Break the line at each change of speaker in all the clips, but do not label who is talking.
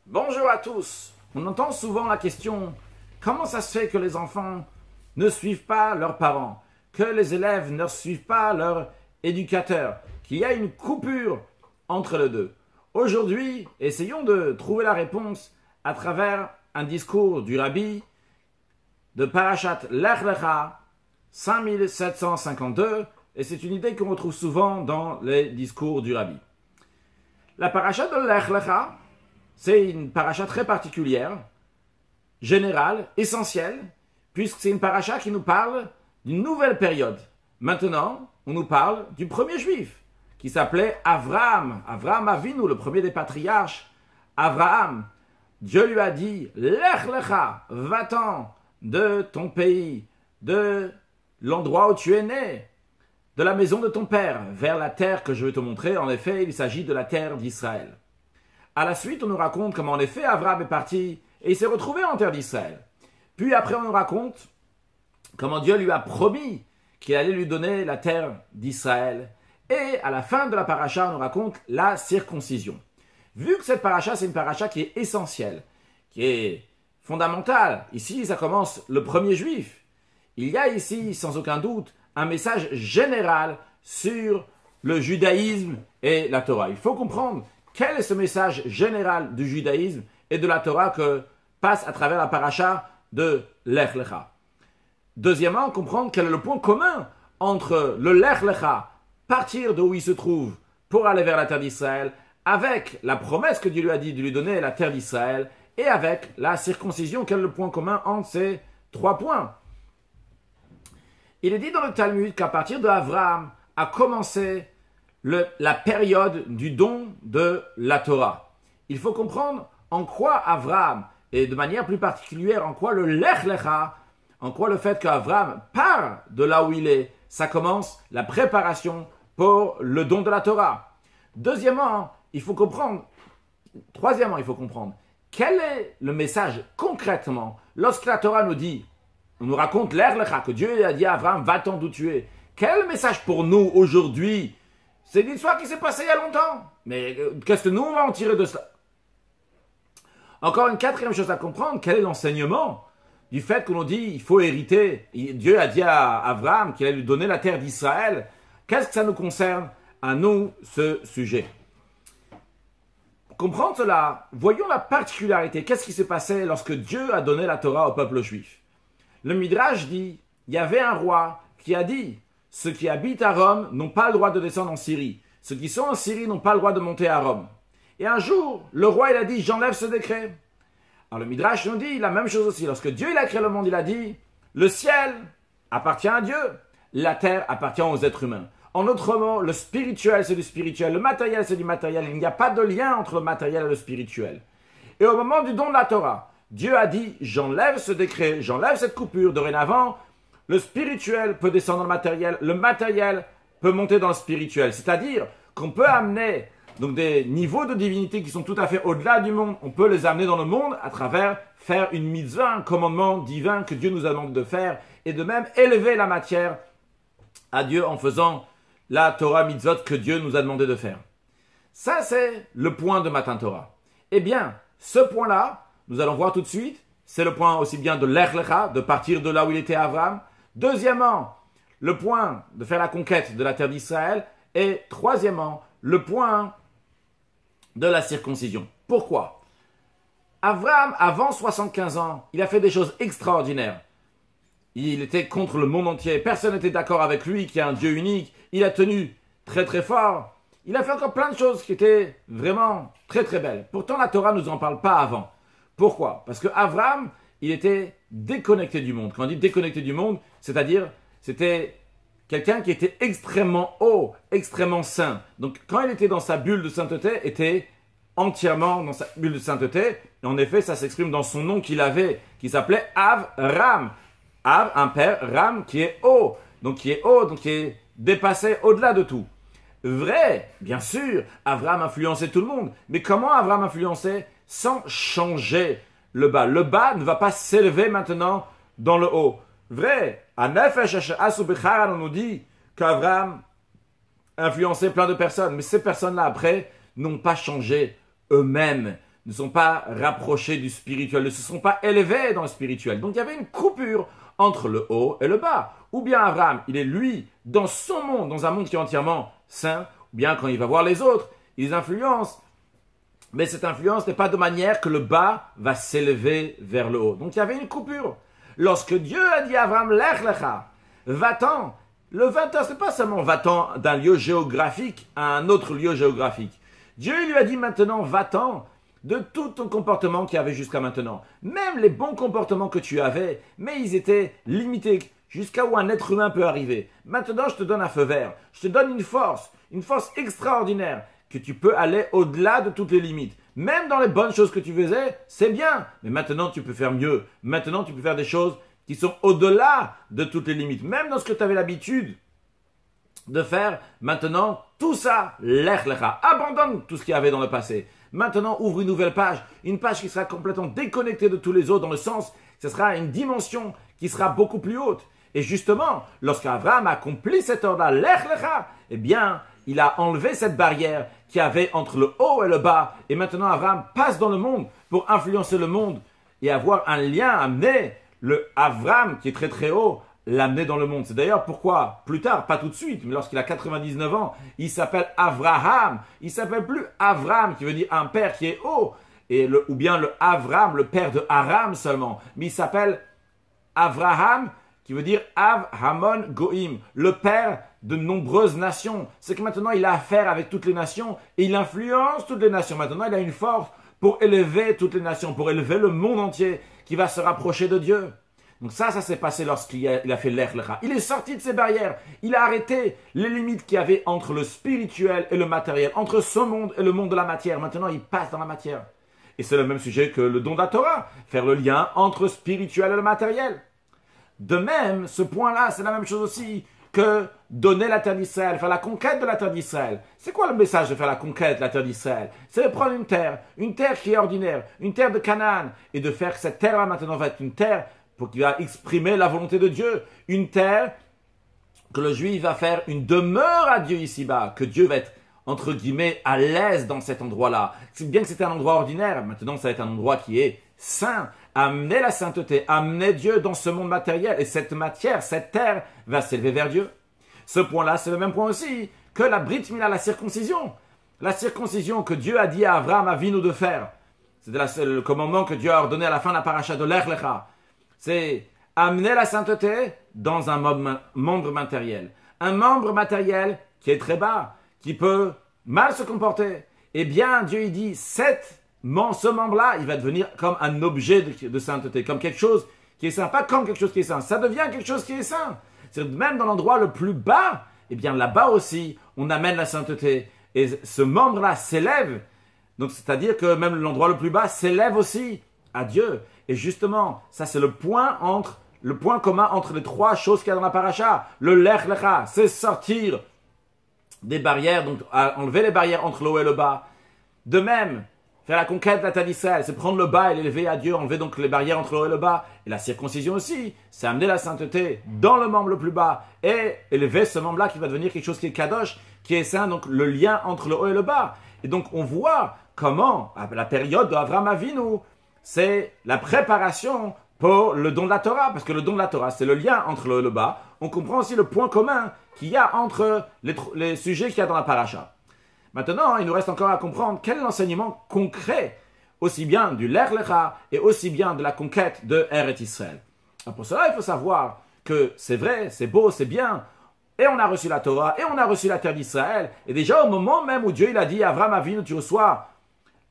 Bonjour à tous. On entend souvent la question « Comment ça se fait que les enfants ne suivent pas leurs parents, que les élèves ne suivent pas leur éducateur, qu'il y a une coupure entre les deux ?» Aujourd'hui, essayons de trouver la réponse à travers un discours du Rabbi de Parashat Lech Lecha 5752, et c'est une idée qu'on retrouve souvent dans les discours du Rabbi. La Parashat de Lech Lecha, c'est une paracha très particulière, générale, essentielle, puisque c'est une paracha qui nous parle d'une nouvelle période. Maintenant, on nous parle du premier juif, qui s'appelait Avraham. Avraham Avinu, le premier des patriarches. Avraham, Dieu lui a dit, Lech Lecha, va-t'en de ton pays, de l'endroit où tu es né, de la maison de ton père, vers la terre que je vais te montrer. En effet, il s'agit de la terre d'Israël. À la suite, on nous raconte comment en effet Avraham est parti et il s'est retrouvé en terre d'Israël. Puis après, on nous raconte comment Dieu lui a promis qu'il allait lui donner la terre d'Israël. Et à la fin de la paracha, on nous raconte la circoncision. Vu que cette paracha, c'est une paracha qui est essentielle, qui est fondamentale, ici, ça commence le premier juif. Il y a ici, sans aucun doute, un message général sur le judaïsme et la Torah. Il faut comprendre quel est ce message général du judaïsme et de la Torah que passe à travers la paracha de Lech Lecha. Deuxièmement, comprendre quel est le point commun entre le Lech Lecha, partir de où il se trouve pour aller vers la terre d'Israël, avec la promesse que Dieu lui a dit de lui donner la terre d'Israël, et avec la circoncision, quel est le point commun entre ces trois points. Il est dit dans le Talmud qu'à partir de Avraham a commencé la période du don de la Torah. Il faut comprendre en quoi Avraham, et de manière plus particulière en quoi le Lech Lecha, en quoi le fait qu'Avraham part de là où il est, ça commence la préparation pour le don de la Torah. Troisièmement, il faut comprendre quel est le message concrètement lorsque la Torah nous dit, on nous raconte Lech Lecha, que Dieu a dit à Avraham, va-t'en d'où tu es. Quel est le message pour nous aujourd'hui? C'est une histoire qui s'est passée il y a longtemps. Mais qu'est-ce que nous, on va en tirer de cela? Encore une quatrième chose à comprendre, quel est l'enseignement du fait qu'on nous dit il faut hériter. Dieu a dit à Avraham qu'il allait lui donner la terre d'Israël. Qu'est-ce que ça nous concerne à nous, ce sujet? Pour comprendre cela, voyons la particularité. Qu'est-ce qui s'est passé lorsque Dieu a donné la Torah au peuple juif? Le Midrash dit, il y avait un roi qui a dit, ceux qui habitent à Rome n'ont pas le droit de descendre en Syrie. Ceux qui sont en Syrie n'ont pas le droit de monter à Rome. Et un jour, le roi il a dit, j'enlève ce décret. Alors le Midrash nous dit la même chose aussi. Lorsque Dieu il a créé le monde, il a dit, le ciel appartient à Dieu, la terre appartient aux êtres humains. En d'autres mots, le spirituel c'est du spirituel, le matériel c'est du matériel. Il n'y a pas de lien entre le matériel et le spirituel. Et au moment du don de la Torah, Dieu a dit, j'enlève ce décret, j'enlève cette coupure. Dorénavant, le spirituel peut descendre dans le matériel peut monter dans le spirituel. C'est-à-dire qu'on peut amener donc des niveaux de divinité qui sont tout à fait au-delà du monde. On peut les amener dans le monde à travers faire une mitzvah, un commandement divin que Dieu nous a demandé de faire, et de même élever la matière à Dieu en faisant la Torah mitzvot que Dieu nous a demandé de faire. Ça, c'est le point de Matan Torah. Eh bien, ce point-là, nous allons voir tout de suite, c'est le point aussi bien de Lech Lecha, de partir de là où il était Avraham. Deuxièmement, le point de faire la conquête de la terre d'Israël. Et troisièmement, le point de la circoncision. Pourquoi? Avraham, avant 75 ans, il a fait des choses extraordinaires. Il était contre le monde entier. Personne n'était d'accord avec lui, qui est un Dieu unique. Il a tenu très très fort. Il a fait encore plein de choses qui étaient vraiment très très belles. Pourtant, la Torah ne nous en parle pas avant. Pourquoi? Parce que Avraham, il était déconnecté du monde. Quand on dit déconnecté du monde, c'est-à-dire, c'était quelqu'un qui était extrêmement haut, extrêmement saint. Donc, quand il était dans sa bulle de sainteté, il était entièrement dans sa bulle de sainteté. Et en effet, ça s'exprime dans son nom qu'il avait, qui s'appelait Avram. Av, un père, Ram, qui est haut. Donc, qui est dépassé au-delà de tout. Vrai, bien sûr, Avraham influençait tout le monde. Mais comment Avraham influençait? Sans changer le bas. Le bas ne va pas s'élever maintenant dans le haut. Vrai, à Nefesh Asu Becharan, on nous dit qu'Avraham influençait plein de personnes. Mais ces personnes-là, après, n'ont pas changé eux-mêmes. ne sont pas rapprochés du spirituel, ne se sont pas élevés dans le spirituel. Donc il y avait une coupure entre le haut et le bas. Ou bien Abraham, il est lui, dans son monde, dans un monde qui est entièrement saint, ou bien quand il va voir les autres, il les influence. Mais cette influence n'est pas de manière que le bas va s'élever vers le haut. Donc il y avait une coupure. Lorsque Dieu a dit à Abraham, Lech lecha, va-t'en, le va-t'en, ce n'est pas seulement va-t'en d'un lieu géographique à un autre lieu géographique. Dieu lui a dit maintenant, va-t'en de tout ton comportement qu'il y avait jusqu'à maintenant. Même les bons comportements que tu avais, mais ils étaient limités jusqu'à où un être humain peut arriver. Maintenant, je te donne un feu vert. Je te donne une force extraordinaire, que tu peux aller au-delà de toutes les limites. Même dans les bonnes choses que tu faisais, c'est bien. Mais maintenant, tu peux faire mieux. Maintenant, tu peux faire des choses qui sont au-delà de toutes les limites. Même dans ce que tu avais l'habitude de faire, maintenant, tout ça, lech lecha. Abandonne tout ce qu'il y avait dans le passé. Maintenant, ouvre une nouvelle page. Une page qui sera complètement déconnectée de tous les autres, dans le sens que ce sera une dimension qui sera beaucoup plus haute. Et justement, lorsqu'Abraham a accompli cet ordre-là, lech lecha, eh bien, il a enlevé cette barrière qu'il y avait entre le haut et le bas. Et maintenant, Abraham passe dans le monde pour influencer le monde et avoir un lien, amener le Abraham, qui est très très haut, l'amener dans le monde. C'est d'ailleurs pourquoi, plus tard, pas tout de suite, mais lorsqu'il a 99 ans, il s'appelle Abraham. Il ne s'appelle plus Abraham, qui veut dire un père qui est haut, ou bien le Abraham, le père de Aram seulement. Mais il s'appelle Abraham, qui veut dire Av Hamon Goïm, le père de nombreuses nations. C'est que maintenant il a affaire avec toutes les nations et il influence toutes les nations. Maintenant il a une force pour élever toutes les nations, pour élever le monde entier qui va se rapprocher de Dieu. Donc ça s'est passé lorsqu'il a fait l'Ech Lecha. Il est sorti de ses barrières. Il a arrêté les limites qu'il y avait entre le spirituel et le matériel, entre ce monde et le monde de la matière. Maintenant il passe dans la matière. Et c'est le même sujet que le don de la Torah, faire le lien entre spirituel et le matériel. De même, ce point-là, c'est la même chose aussi que donner la terre d'Israël, faire la conquête de la terre d'Israël. C'est quoi le message de faire la conquête de la terre d'Israël? C'est de prendre une terre qui est ordinaire, une terre de Canaan, et de faire que cette terre-là maintenant va être une terre pour qui va exprimer la volonté de Dieu, une terre que le juif va faire une demeure à Dieu ici-bas, que Dieu va être, entre guillemets, à l'aise dans cet endroit-là. C'est bien que c'était un endroit ordinaire, maintenant ça va être un endroit qui est saint. Amener la sainteté, amener Dieu dans ce monde matériel. Et cette matière, cette terre, va s'élever vers Dieu. Ce point-là, c'est le même point aussi que la Brit Mila, la circoncision. La circoncision que Dieu a dit à Abraham Avinu de faire. C'est le commandement que Dieu a ordonné à la fin de la paracha de l'Ech Lecha. C'est amener la sainteté dans un membre matériel. Un membre matériel qui est très bas, qui peut mal se comporter. Eh bien, Dieu il dit, ce membre-là, il va devenir comme un objet de sainteté, comme quelque chose qui est saint, pas comme quelque chose qui est saint. Ça devient quelque chose qui est saint. C'est même dans l'endroit le plus bas, eh bien là-bas aussi, on amène la sainteté. Et ce membre-là s'élève. Donc c'est-à-dire que même l'endroit le plus bas s'élève aussi à Dieu. Et justement, ça c'est le point commun entre les trois choses qu'il y a dans la paracha. Le Lech Lecha, c'est sortir des barrières, donc enlever les barrières entre le haut et le bas. De même, faire la conquête de la terre d'Israël, c'est prendre le bas et l'élever à Dieu, enlever donc les barrières entre le haut et le bas. Et la circoncision aussi, c'est amener la sainteté dans le membre le plus bas et élever ce membre-là qui va devenir quelque chose qui est kadosh, qui est saint, donc le lien entre le haut et le bas. Et donc on voit comment, à la période d'Avraham Avinu, c'est la préparation pour le don de la Torah, parce que le don de la Torah, c'est le lien entre le haut et le bas. On comprend aussi le point commun qu'il y a entre les sujets qu'il y a dans la paracha. Maintenant, il nous reste encore à comprendre quel est l'enseignement concret, aussi bien du Lech Lecha et aussi bien de la conquête de Eretz Israël. Pour cela, il faut savoir que c'est vrai, c'est beau, c'est bien, et on a reçu la Torah, et on a reçu la terre d'Israël, et déjà au moment même où Dieu il a dit à Abraham Avinu, tu reçois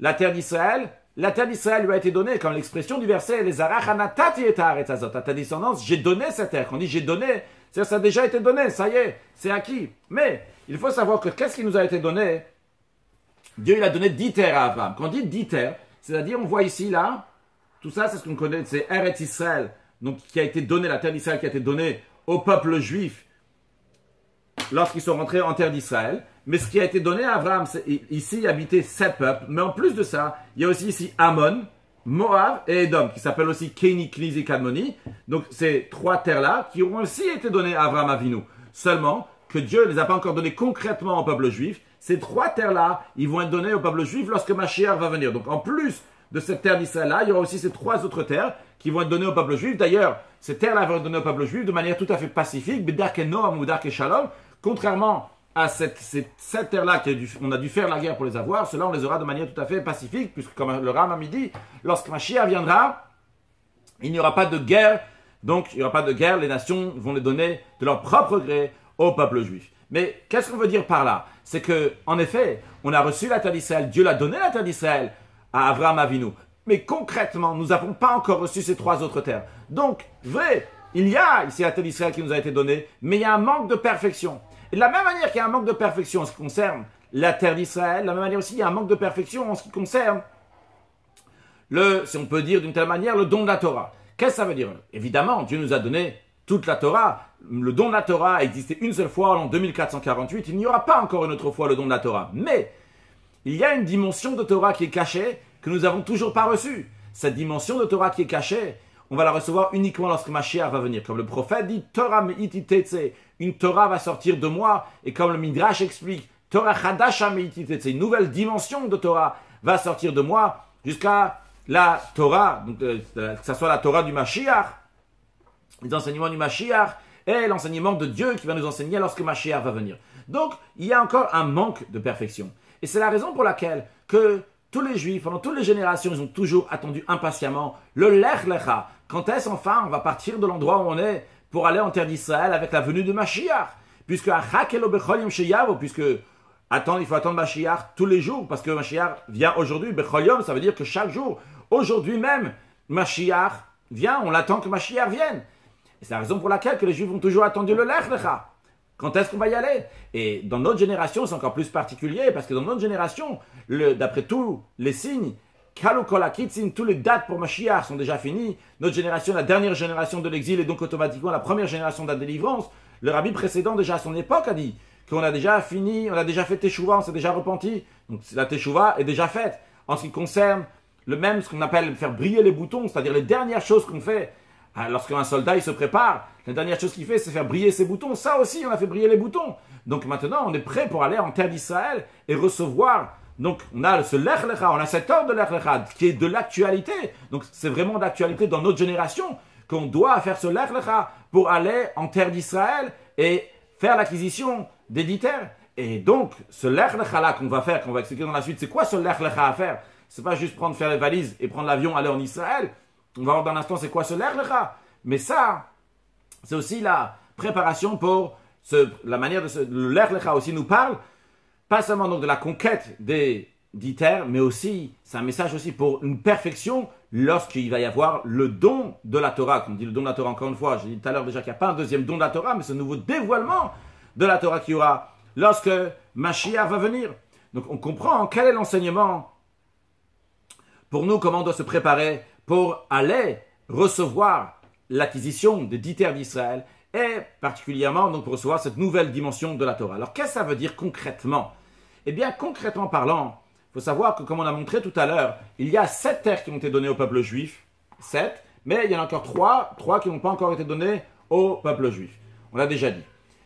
la terre d'Israël lui a été donnée, comme l'expression du verset, les arachanatati et haaretz azot, à ta descendance, j'ai donné cette terre. Quand on dit j'ai donné, c'est-à-dire ça a déjà été donné, ça y est, c'est acquis. Mais il faut savoir que qu'est-ce qui nous a été donné? Dieu il a donné 10 terres à Abraham. Quand on dit 10 terres, c'est-à-dire on voit ici là, tout ça c'est ce qu'on connaît, c'est Eretz Israël, donc qui a été donné, la terre d'Israël qui a été donnée au peuple juif lorsqu'ils sont rentrés en terre d'Israël. Mais ce qui a été donné à Abraham, c'est ici habiter 7 peuples, mais en plus de ça, il y a aussi ici Ammon, Moab et Édom, qui s'appellent aussi Kéni, Knizi, Kadmoni. Donc ces 3 terres-là qui ont aussi été données à Abraham Avinu. Seulement que Dieu ne les a pas encore données concrètement au peuple juif. ces 3 terres-là, ils vont être données au peuple juif lorsque Mashiach va venir. Donc en plus de cette terre d'Israël-là, il y aura aussi ces 3 autres terres qui vont être données au peuple juif. D'ailleurs, ces terres-là vont être données au peuple juif de manière tout à fait pacifique, B'darke Noam ou Darke Shalom, contrairement à cette terre-là on a dû faire la guerre pour les avoir. Cela, on les aura de manière tout à fait pacifique, puisque comme le Ram a dit, lorsque Mashiach viendra, il n'y aura pas de guerre. Donc, il n'y aura pas de guerre, les nations vont les donner de leur propre gré au peuple juif. Mais qu'est-ce qu'on veut dire par là? C'est que, en effet, on a reçu la terre d'Israël, Dieu l'a donné la terre d'Israël à Avraham Avinu. Mais concrètement, nous n'avons pas encore reçu ces 3 autres terres. Donc, vrai, il y a ici la terre d'Israël qui nous a été donnée, mais il y a un manque de perfection. Et de la même manière qu'il y a un manque de perfection en ce qui concerne la terre d'Israël, de la même manière aussi il y a un manque de perfection en ce qui concerne si on peut dire d'une telle manière, le don de la Torah. Qu'est-ce que ça veut dire? Évidemment, Dieu nous a donné toute la Torah. Le don de la Torah a existé une seule fois en 2448. Il n'y aura pas encore une autre fois le don de la Torah. Mais il y a une dimension de Torah qui est cachée que nous n'avons toujours pas reçue. Cette dimension de Torah qui est cachée, on va la recevoir uniquement lorsque Mashiach va venir. Comme le prophète dit, Torah me'iti tetse, une Torah va sortir de moi. Et comme le Midrash explique, Torah chadasha me'iti tetse, une nouvelle dimension de Torah va sortir de moi jusqu'à la Torah, donc, que ce soit la Torah du Mashiach, les enseignements du Mashiach et l'enseignement de Dieu qui va nous enseigner lorsque Mashiach va venir. Donc, il y a encore un manque de perfection. Et c'est la raison pour laquelle que tous les Juifs, pendant toutes les générations, ils ont toujours attendu impatiemment le Lech Lecha. Quand est-ce enfin on va partir de l'endroit où on est pour aller en terre d'Israël avec la venue de Mashiach? Puisque il faut attendre Mashiach tous les jours, parce que Mashiach vient aujourd'hui. Bechol Yom, ça veut dire que chaque jour, aujourd'hui même, Mashiach vient, on l'attend que Mashiach vienne. Et c'est la raison pour laquelle que les Juifs ont toujours attendu le Lech Lecha. Quand est-ce qu'on va y aller? Et dans notre génération, c'est encore plus particulier, parce que dans notre génération, d'après tous les signes, tous les dates pour Mashiach sont déjà finis. Notre génération, la dernière génération de l'exil, et donc automatiquement la première génération de la délivrance. Le rabbi précédent, déjà à son époque, a dit qu'on a déjà fini, on a déjà fait Teshuvah, on s'est déjà repenti. Donc la Teshuvah est déjà faite. En ce qui concerne ce qu'on appelle faire briller les boutons, c'est-à-dire les dernières choses qu'on fait lorsqu'un soldat il se prépare, la dernière chose qu'il fait, c'est faire briller ses boutons. Ça aussi, on a fait briller les boutons. Donc maintenant, on est prêt pour aller en terre d'Israël et recevoir. Donc on a ce Lech Lecha, on a cet ordre de Lech Lecha qui est de l'actualité. Donc c'est vraiment d'actualité dans notre génération qu'on doit faire ce Lech Lecha pour aller en terre d'Israël et faire l'acquisition des 10 terres. Et donc, ce Lech Lecha là qu'on va faire, qu'on va expliquer dans la suite, c'est quoi ce Lech Lecha à faire? C'est pas juste faire les valises et prendre l'avion, aller en Israël. On va voir dans un instant c'est quoi ce Lech Lecha. Mais ça, c'est aussi la préparation pour la manière le Lech Lecha aussi nous parle, pas seulement donc de la conquête des 10 terres, mais aussi, c'est un message aussi pour une perfection lorsqu'il va y avoir le don de la Torah. Comme dit le don de la Torah encore une fois, j'ai dit tout à l'heure déjà qu'il n'y a pas un deuxième don de la Torah, mais ce nouveau dévoilement de la Torah qu'il y aura lorsque Mashiach va venir. Donc on comprend quel est l'enseignement pour nous, comment on doit se préparer pour aller recevoir l'acquisition des 10 terres d'Israël et particulièrement donc pour recevoir cette nouvelle dimension de la Torah. Alors qu'est-ce que ça veut dire concrètement? Eh bien concrètement parlant, il faut savoir que comme on a montré tout à l'heure, il y a 7 terres qui ont été données au peuple juif, 7, mais il y en a encore 3 qui n'ont pas encore été données au peuple juif. On l'a déjà dit.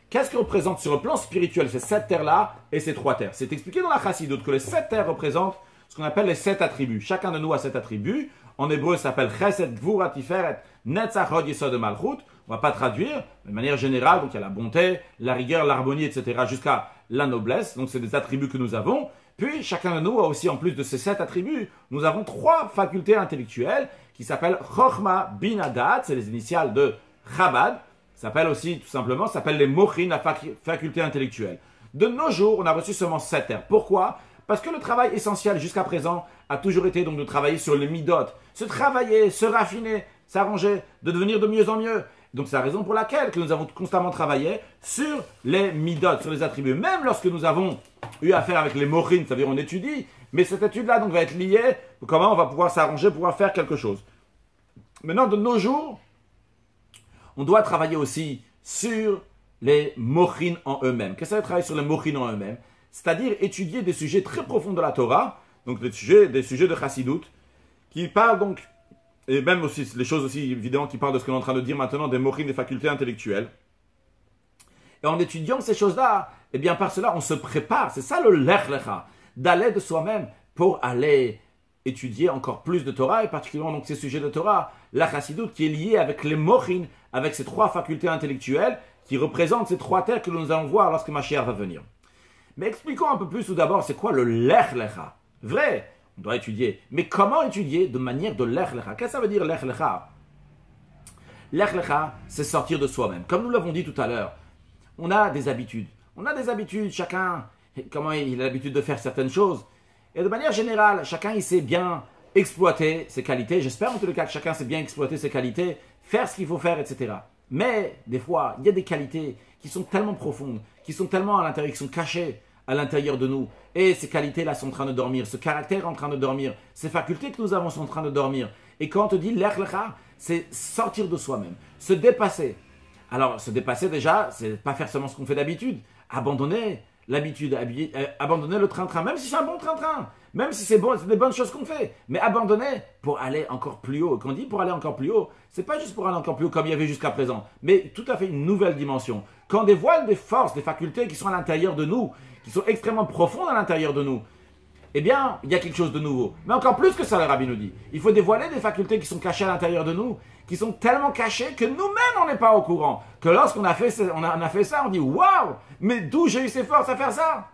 Qu'est-ce que représente sur le plan spirituel ces 7 terres-là et ces 3 terres? C'est expliqué dans la Chassidut que les 7 terres représentent ce qu'on appelle les 7 attributs. Chacun de nous a 7 attributs. En hébreu, ça s'appelle Chesed, Gvura, Tiferet, Netzach, Hod, Yesod et Malchut. On ne va pas traduire, mais de manière générale, donc il y a la bonté, la rigueur, l'harmonie, etc., jusqu'à la noblesse. Donc c'est des attributs que nous avons. Puis chacun de nous a aussi, en plus de ces 7 attributs, nous avons 3 facultés intellectuelles qui s'appellent Chochma, Bin, Adat, c'est les initiales de Chabad. Ça s'appelle aussi, tout simplement, ça s'appelle les Mochin, la faculté intellectuelle. De nos jours, on a reçu seulement 7 terres. Pourquoi? Parce que le travail essentiel jusqu'à présent a toujours été donc de travailler sur les midot, se travailler, se raffiner, s'arranger, de devenir de mieux en mieux. Donc c'est la raison pour laquelle que nous avons constamment travaillé sur les midot, sur les attributs. Même lorsque nous avons eu affaire avec les mochin, c'est-à-dire on étudie, mais cette étude-là donc va être liée à comment on va pouvoir s'arranger, pouvoir faire quelque chose. Maintenant, de nos jours, on doit travailler aussi sur les mochin en eux-mêmes. Qu'est-ce que ça veut travailler sur les mochin en eux-mêmes? C'est-à-dire étudier des sujets très profonds de la Torah, donc des sujets de Chassidut, qui parlent donc, et même aussi les choses aussi évidemment qui parlent de ce qu'on est en train de dire maintenant, des mochin, des facultés intellectuelles. Et en étudiant ces choses-là, Eh bien, par cela, on se prépare. C'est ça le lech lecha, d'aller de soi-même pour aller étudier encore plus de Torah, et particulièrement donc ces sujets de Torah, la chassidoute qui est liée avec les mochin, avec ces trois facultés intellectuelles qui représentent ces trois terres que nous allons voir lorsque Mashiach va venir. Mais expliquons un peu plus tout d'abord, c'est quoi le lech lecha? Vrai, on doit étudier. Mais comment étudier de manière de lech lecha? Qu'est-ce que ça veut dire lech lecha? Lech lecha, c'est sortir de soi-même. Comme nous l'avons dit tout à l'heure, on a des habitudes. On a des habitudes, chacun, comment il a l'habitude de faire certaines choses. Et de manière générale, chacun il sait bien exploiter ses qualités. J'espère en tout cas que chacun sait bien exploiter ses qualités, faire ce qu'il faut faire, etc. Mais des fois, il y a des qualités qui sont tellement profondes, qui sont tellement à l'intérieur, qui sont cachées à l'intérieur de nous. Et ces qualités-là sont en train de dormir, ce caractère est en train de dormir, ces facultés que nous avons sont en train de dormir. Et quand on te dit lech lecha, c'est sortir de soi-même, se dépasser. Alors, se dépasser déjà, c'est pas faire seulement ce qu'on fait d'habitude, abandonner l'habitude, abandonner le train-train, même si c'est un bon train-train, même si c'est bon, c'est des bonnes choses qu'on fait, mais abandonner pour aller encore plus haut. Quand on dit pour aller encore plus haut, c'est pas juste pour aller encore plus haut comme il y avait jusqu'à présent, mais tout à fait une nouvelle dimension. Quand on dévoile des forces, des facultés qui sont à l'intérieur de nous, qui sont extrêmement profondes à l'intérieur de nous, eh bien, il y a quelque chose de nouveau. Mais encore plus que ça, le Rabbi nous dit. Il faut dévoiler des facultés qui sont cachées à l'intérieur de nous, qui sont tellement cachées que nous-mêmes, on n'est pas au courant. Que lorsqu'on a fait ça, on dit « Waouh, mais d'où j'ai eu ces forces à faire ça ?»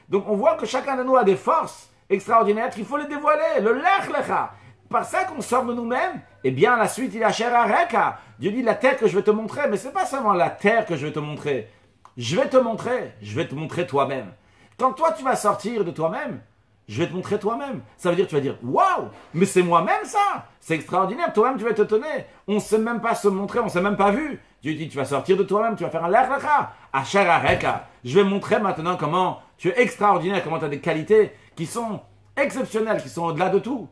Donc, on voit que chacun de nous a des forces extraordinaires qu'il faut les dévoiler. Le lech lecha. Par ça qu'on sort de nous-mêmes, eh bien, la suite, il a cher à reka. Dieu dit « La terre que je vais te montrer », mais ce n'est pas seulement la terre que je vais te montrer. Je vais te montrer toi-même. Quand toi, tu vas sortir de toi-même, je vais te montrer toi-même. Ça veut dire, tu vas dire, waouh, mais c'est moi-même ça. C'est extraordinaire. Toi-même, tu vas t'étonner. On ne sait même pas se montrer, on ne s'est même pas vu. Dieu dit, tu vas sortir de toi-même, tu vas faire un lech lecha, asher areka. Je vais montrer maintenant comment tu es extraordinaire, comment tu as des qualités qui sont exceptionnelles, qui sont au-delà de tout.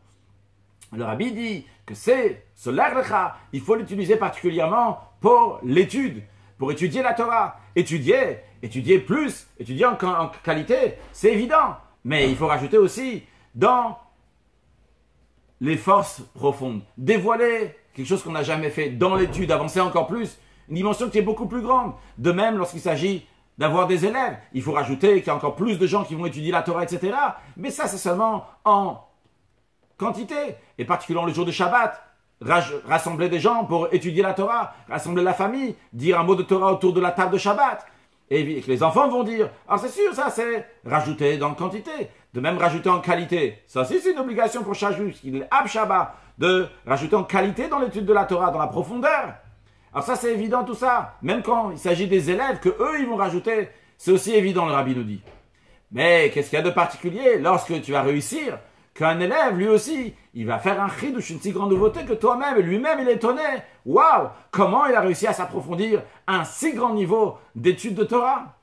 Le Rabbi dit que c'est ce lech lecha, il faut l'utiliser particulièrement pour l'étude, pour étudier la Torah. Étudier plus, étudier en qualité, c'est évident. Mais il faut rajouter aussi dans les forces profondes, dévoiler quelque chose qu'on n'a jamais fait dans l'étude, avancer encore plus, une dimension qui est beaucoup plus grande. De même, lorsqu'il s'agit d'avoir des élèves, il faut rajouter qu'il y a encore plus de gens qui vont étudier la Torah, etc. Mais ça, c'est seulement en quantité, et particulièrement le jour de Shabbat. Rassembler des gens pour étudier la Torah, rassembler la famille, dire un mot de Torah autour de la table de Shabbat. Et que les enfants vont dire, alors c'est sûr, ça c'est rajouter dans quantité, de même rajouter en qualité. Ça aussi c'est une obligation pour chaque juif, il est ab Shabbat, de rajouter en qualité dans l'étude de la Torah, dans la profondeur. Alors ça c'est évident tout ça, même quand il s'agit des élèves, que eux ils vont rajouter, c'est aussi évident le Rabbi nous dit. Mais qu'est-ce qu'il y a de particulier lorsque tu vas réussir, qu'un élève lui aussi, il va faire un chidouche, une si grande nouveauté que toi-même, et lui-même il est étonné. Waouh, comment il a réussi à s'approfondir à un si grand niveau d'étude de Torah.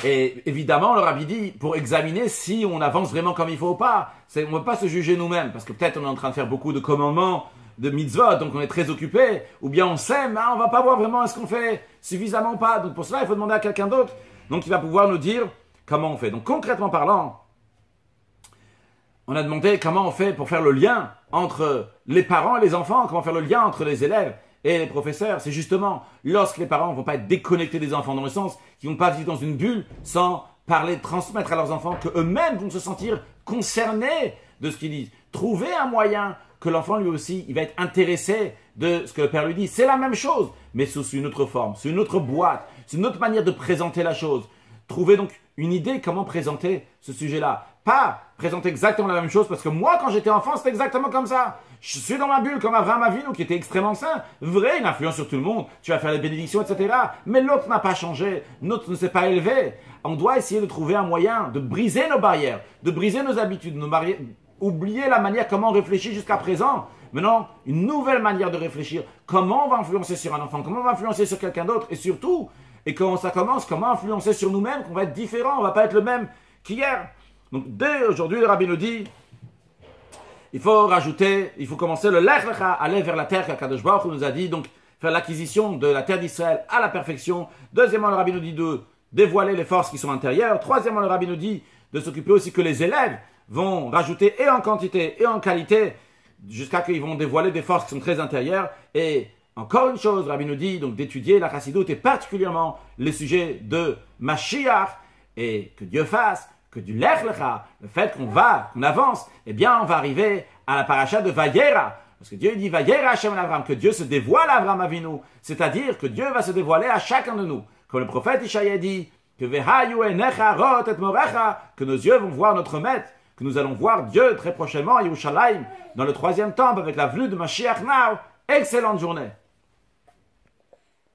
Et évidemment, le Rabbi dit, pour examiner si on avance vraiment comme il faut ou pas, on ne peut pas se juger nous-mêmes, parce que peut-être on est en train de faire beaucoup de commandements, de mitzvot, donc on est très occupé, ou bien on sait, mais on ne va pas voir vraiment est-ce qu'on fait suffisamment ou pas. Donc pour cela, il faut demander à quelqu'un d'autre, donc il va pouvoir nous dire comment on fait. Donc concrètement parlant, on a demandé comment on fait pour faire le lien entre les parents et les enfants, comment faire le lien entre les élèves et les professeurs. C'est justement lorsque les parents ne vont pas être déconnectés des enfants, dans le sens qu'ils ne vont pas vivre dans une bulle sans parler, transmettre à leurs enfants, qu'eux-mêmes vont se sentir concernés de ce qu'ils disent. Trouver un moyen que l'enfant lui aussi, il va être intéressé de ce que le père lui dit. C'est la même chose, mais sous une autre forme, sous une autre boîte, c'est une autre manière de présenter la chose. Trouver donc une idée comment présenter ce sujet-là. Pas présenter exactement la même chose, parce que moi, quand j'étais enfant, c'était exactement comme ça. Je suis dans ma bulle, comme Abraham Avinu, qui était extrêmement saint. Vrai, il influence sur tout le monde. Tu vas faire les bénédictions, etc. Mais l'autre n'a pas changé. L'autre ne s'est pas élevé. On doit essayer de trouver un moyen de briser nos barrières, de briser nos habitudes, oublier la manière comment on réfléchit jusqu'à présent. Maintenant, une nouvelle manière de réfléchir. Comment on va influencer sur un enfant? Comment on va influencer sur quelqu'un d'autre? Et surtout, et quand ça commence, comment influencer sur nous-mêmes, qu'on va être différent, on ne va pas être le même qu'hier. Donc, dès aujourd'hui, le Rabbi nous dit, il faut commencer le lech lecha, aller vers la terre qu'Akadosh Baruch Hu nous a dit, donc faire l'acquisition de la terre d'Israël à la perfection. Deuxièmement, le Rabbi nous dit de dévoiler les forces qui sont intérieures. Troisièmement, le Rabbi nous dit de s'occuper aussi que les élèves vont rajouter et en quantité et en qualité, jusqu'à qu'ils vont dévoiler des forces qui sont très intérieures. Et encore une chose, Rabbi nous dit donc d'étudier la chassidoute et particulièrement les sujets de Mashiach et que Dieu fasse que du Lech Lecha, le fait qu'on avance, eh bien on va arriver à la paracha de Vayera. Parce que Dieu dit Vayera Hashem Avram, que Dieu se dévoile à Avram Avinu, c'est-à-dire que Dieu va se dévoiler à chacun de nous. Comme le prophète Ishaïa dit que Vehayu enecha rot et morecha, que nos yeux vont voir notre maître, que nous allons voir Dieu très prochainement à Yerushalayim, dans le 3e temple avec la venue de Mashiach Now. Excellente journée.